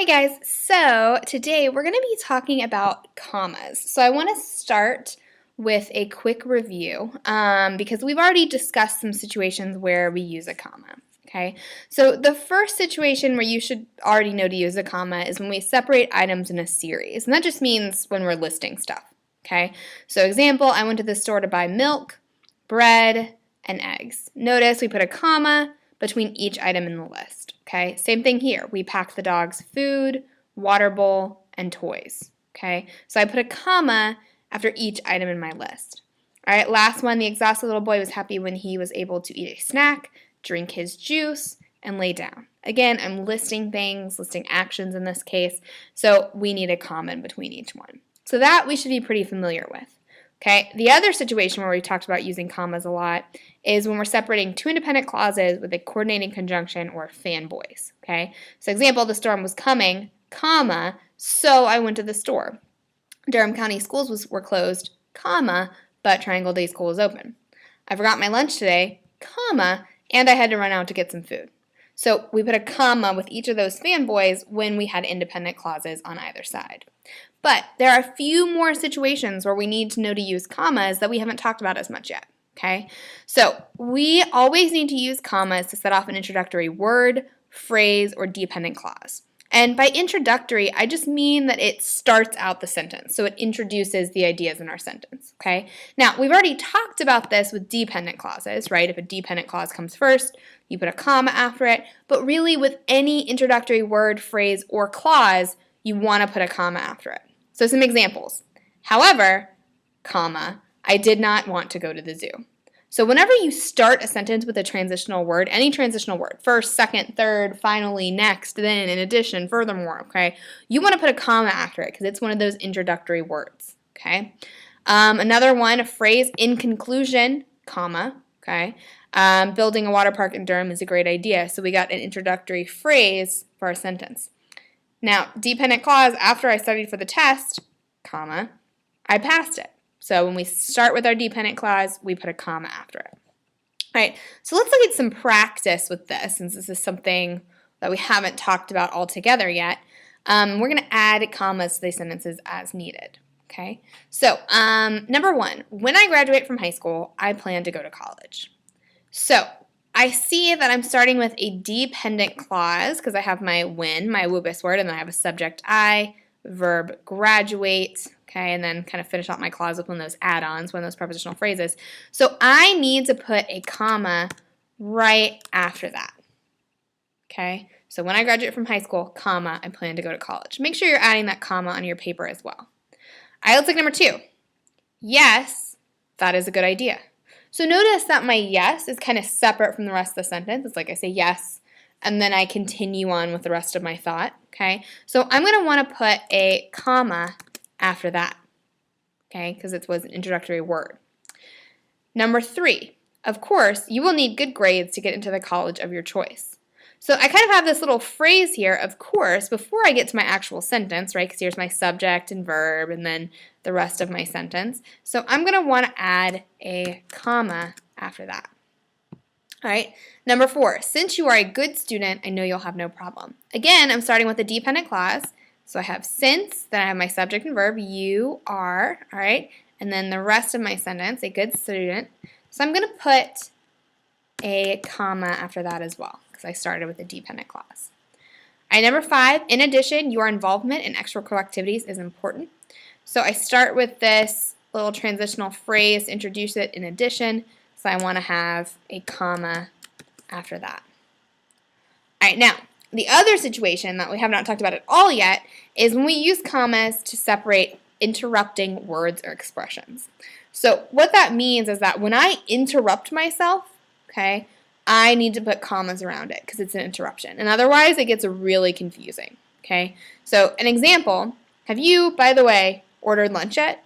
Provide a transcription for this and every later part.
Hey guys, so today we're going to be talking about commas. So I want to start with a quick review because we've already discussed some situations where we use a comma. Okay, so the first situation where you should already know to use a comma is when we separate items in a series, and that just means when we're listing stuff. Okay, so example, I went to the store to buy milk, bread, and eggs. Notice we put a comma between each item in the list. Okay, same thing here. We packed the dog's food, water bowl, and toys. Okay, so I put a comma after each item in my list. All right, last one, the exhausted little boy was happy when he was able to eat a snack, drink his juice, and lay down. Again, I'm listing things, listing actions in this case, so we need a comma in between each one. So that we should be pretty familiar with. Okay, the other situation where we talked about using commas a lot is when we're separating two independent clauses with a coordinating conjunction or fanboys. Okay, so example, the storm was coming, comma, so I went to the store. Durham County schools were closed, comma, but Triangle Day School was open. I forgot my lunch today, comma, and I had to run out to get some food. So we put a comma with each of those fanboys when we had independent clauses on either side. But there are a few more situations where we need to know to use commas that we haven't talked about as much yet. Okay, so we always need to use commas to set off an introductory word, phrase, or dependent clause. And by introductory, I just mean that it starts out the sentence, so it introduces the ideas in our sentence, okay? Now, we've already talked about this with dependent clauses, right? If a dependent clause comes first, you put a comma after it, but really with any introductory word, phrase, or clause, you want to put a comma after it. So some examples. However, comma, I did not want to go to the zoo. So whenever you start a sentence with a transitional word, any transitional word, first, second, third, finally, next, then, in addition, furthermore, okay, you want to put a comma after it because it's one of those introductory words, okay? Another one, a phrase, in conclusion, comma, okay? Building a water park in Durham is a great idea. So we got an introductory phrase for our sentence. Now, dependent clause, after I studied for the test, comma, I passed it. So when we start with our dependent clause, we put a comma after it. All right, so let's look at some practice with this, since this is something that we haven't talked about altogether yet. We're going to add commas to these sentences as needed. Okay, so number one, when I graduate from high school, I plan to go to college. So I see that I'm starting with a dependent clause because I have my when, my WUBIS word, and then I have a subject I, verb graduate, okay, and then kind of finish out my clause with one of those add-ons, one of those prepositional phrases. So I need to put a comma right after that, okay? So when I graduate from high school, comma, I plan to go to college. Make sure you're adding that comma on your paper as well. All right, let's look at number two. Yes, that is a good idea. So notice that my yes is kind of separate from the rest of the sentence. It's like I say yes, and then I continue on with the rest of my thought, okay? So I'm going to want to put a comma after that, okay, because it was an introductory word. Number three, of course, you will need good grades to get into the college of your choice. So I kind of have this little phrase here, of course, before I get to my actual sentence, right, because here's my subject and verb and then the rest of my sentence. So I'm going to want to add a comma after that. All right, number four, since you are a good student, I know you'll have no problem. Again, I'm starting with a dependent clause. So I have since, then I have my subject and verb, you are, all right, and then the rest of my sentence, a good student. So I'm going to put a comma after that as well because I started with a dependent clause. All right, number five, in addition, your involvement in extracurricular activities is important. So I start with this little transitional phrase to introduce it in addition. So I want to have a comma after that. All right, now, the other situation that we have not talked about at all yet is when we use commas to separate interrupting words or expressions. So what that means is that when I interrupt myself, okay, I need to put commas around it because it's an interruption. And otherwise, it gets really confusing, okay? So an example, have you, by the way, ordered lunch yet?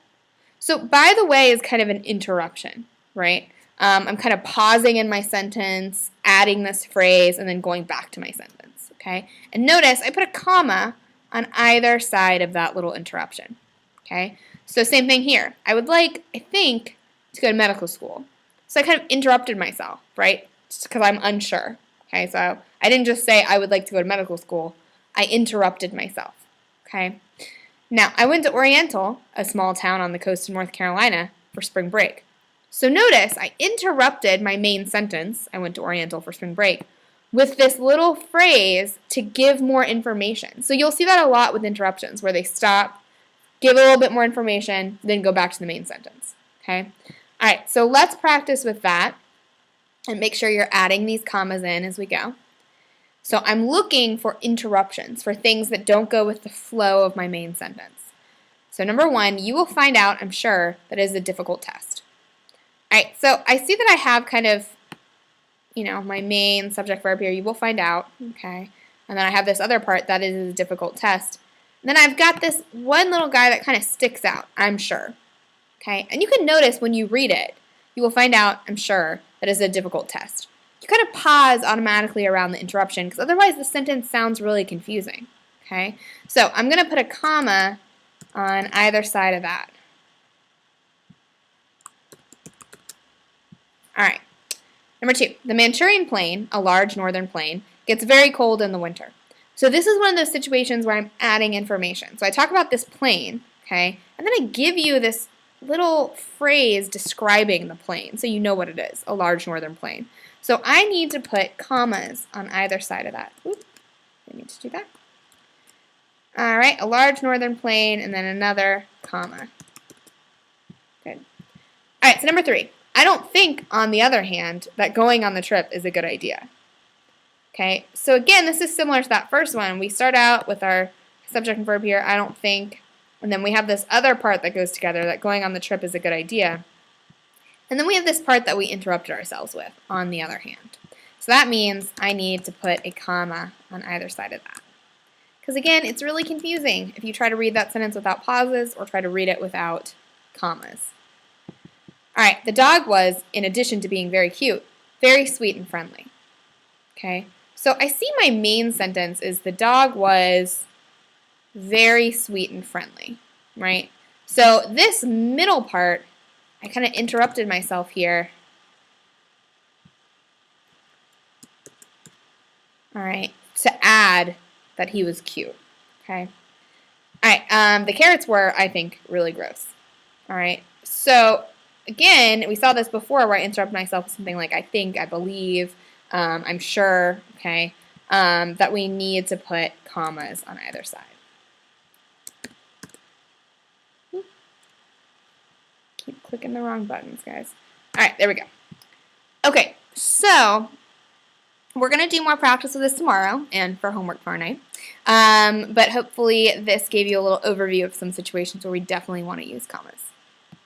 So by the way is kind of an interruption, right? I'm kind of pausing in my sentence, adding this phrase, and then going back to my sentence, okay? And notice I put a comma on either side of that little interruption, okay? So same thing here. I would like, I think, to go to medical school. So I kind of interrupted myself, right? Just because I'm unsure, okay? So I didn't just say I would like to go to medical school. I interrupted myself. Okay. Now, I went to Oriental, a small town on the coast of North Carolina, for spring break. So notice I interrupted my main sentence, I went to Oriental for spring break, with this little phrase to give more information. So you'll see that a lot with interruptions, where they stop, give a little bit more information, then go back to the main sentence. Okay? All right, so let's practice with that and make sure you're adding these commas in as we go. So I'm looking for interruptions, for things that don't go with the flow of my main sentence. So number one, you will find out, I'm sure, that it is a difficult test. All right, so I see that I have kind of, my main subject verb here. You will find out, okay? And then I have this other part that is a difficult test. And then I've got this one little guy that kind of sticks out, I'm sure, okay? And you can notice when you read it, you will find out, I'm sure, that it is a difficult test. You kind of pause automatically around the interruption because otherwise the sentence sounds really confusing, okay? So I'm going to put a comma on either side of that. All right. Number two, the Manchurian plain, a large northern plain, gets very cold in the winter. So this is one of those situations where I'm adding information. So I talk about this plain, okay, and then I give you this little phrase describing the plain so you know what it is, a large northern plain. So I need to put commas on either side of that. Oop, I need to do that. All right, a large northern plain and then another comma. Good. All right, so number three. I don't think, on the other hand, that going on the trip is a good idea. Okay, so again, this is similar to that first one. We start out with our subject and verb here, I don't think, and then we have this other part that goes together, that going on the trip is a good idea. And then we have this part that we interrupted ourselves with, on the other hand. So that means I need to put a comma on either side of that. Because again, it's really confusing if you try to read that sentence without pauses or try to read it without commas. All right, the dog was, in addition to being very cute, very sweet and friendly. Okay, so I see my main sentence is the dog was very sweet and friendly, right? So this middle part, I kind of interrupted myself here. All right, to add that he was cute, okay? All right, the carrots were, I think, really gross. All right, so again, we saw this before where I interrupt myself with something like I think, I believe, I'm sure, okay, that we need to put commas on either side. Keep clicking the wrong buttons, guys. All right, there we go. Okay, so we're going to do more practice with this tomorrow and for homework tomorrow night. But hopefully this gave you a little overview of some situations where we definitely want to use commas.